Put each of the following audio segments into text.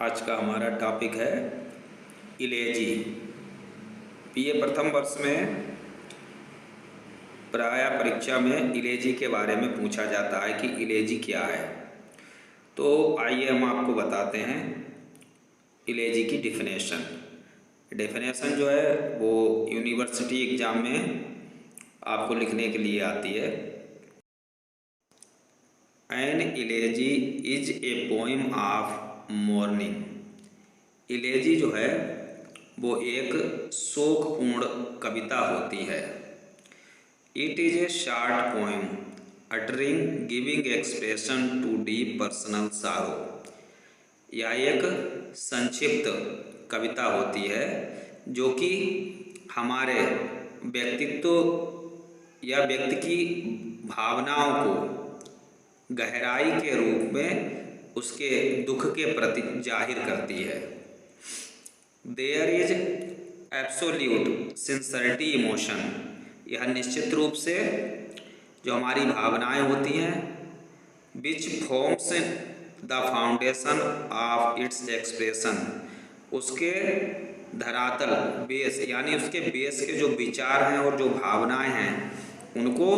आज का हमारा टॉपिक है इलेजी। बीए प्रथम वर्ष में प्राय परीक्षा में इलेजी के बारे में पूछा जाता है कि इलेजी क्या है। तो आइए हम आपको बताते हैं इलेजी की डेफिनेशन जो है वो यूनिवर्सिटी एग्ज़ाम में आपको लिखने के लिए आती है। An elegy is a poem of mourning. Elegy जो है वो एक शोकपूर्ण कविता होती है। It is a short poem uttering giving expression to deep personal sorrow. यह एक संक्षिप्त कविता होती है जो कि हमारे व्यक्तित्व या व्यक्ति की भावनाओं को गहराई के रूप में उसके दुख के प्रति जाहिर करती है। There is absolute sincerity emotion. यह निश्चित रूप से जो हमारी भावनाएं होती हैं which forms the foundation of its expression. उसके धरातल बेस यानी उसके बेस के जो विचार हैं और जो भावनाएं हैं उनको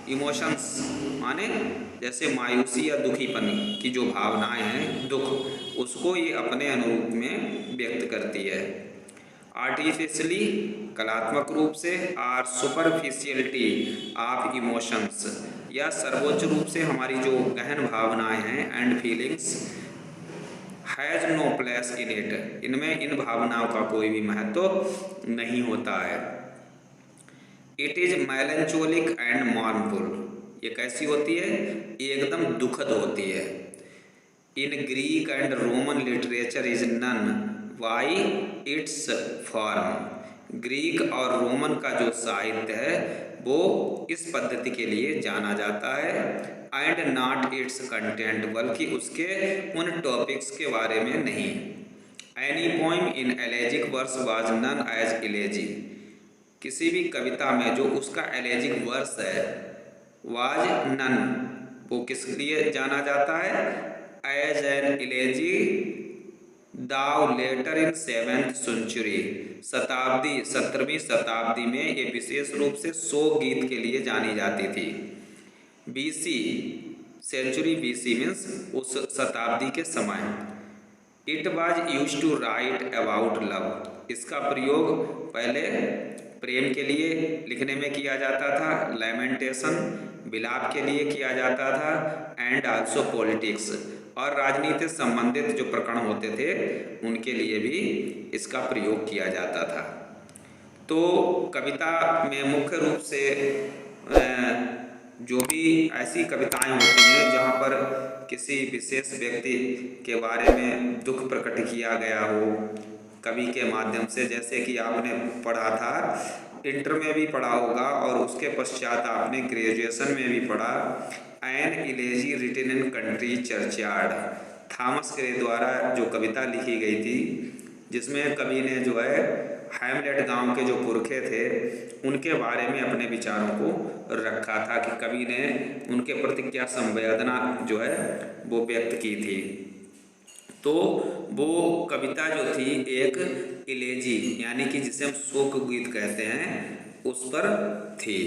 इमोशंस माने जैसे मायूसी या दुखीपन की जो भावनाएं हैं दुख, उसको ये अपने अनुरूप में व्यक्त करती है। आर्टिफिशियली कलात्मक रूप से और सुपरफिशियलिटी ऑफ इमोशंस या सर्वोच्च रूप से हमारी जो गहन भावनाएं हैं and feelings has no place in it. इनमें इन भावनाओं का कोई भी महत्व नहीं होता है। It is melancholic and mournful. ये कैसी होती है? एकदम दुखद होती है। In Greek and Roman literature is none why its form. Greek और रोमन का जो साहित्य है वो इस पद्धति के लिए जाना जाता है एंड नॉट इट्स कंटेंट, बल्कि उसके उन टॉपिक्स के बारे में नहीं। Any poem in elegiac verse was none as elegy. किसी भी कविता में जो उसका एलेजिक वर्स है वाज नन, वो किस लिए जाना जाता है? As an elegy though later in 7th century. 17वीं शताब्दी में ये विशेष रूप से शोक गीत के लिए जानी जाती थी। बीसी सेंचुरी, बीसी मीन्स उस शताब्दी के समय। It was use to write about love. इसका प्रयोग पहले प्रेम के लिए लिखने में किया जाता था, लैमेंटेशन विलाप के लिए किया जाता था, एंड आल्सो पॉलिटिक्स और राजनीति से संबंधित जो प्रकरण होते थे उनके लिए भी इसका प्रयोग किया जाता था। तो कविता में मुख्य रूप से जो भी ऐसी कविताएं होती हैं जहाँ पर किसी विशेष व्यक्ति के बारे में दुख प्रकट किया गया हो कवि के माध्यम से, जैसे कि आपने पढ़ा था, इंटर में भी पढ़ा होगा और उसके पश्चात आपने ग्रेजुएशन में भी पढ़ा, an elegy written in country churchyard. Thomas Gray द्वारा जो कविता लिखी गई थी जिसमें कवि ने जो है हैमलेट गांव के जो पुरखे थे उनके बारे में अपने विचारों को रखा था कि कवि ने उनके प्रति क्या संवेदना जो है वो व्यक्त की थी। तो वो कविता जो थी एक इलेजी यानी कि जिसे हम शोक गीत कहते हैं उस पर थी।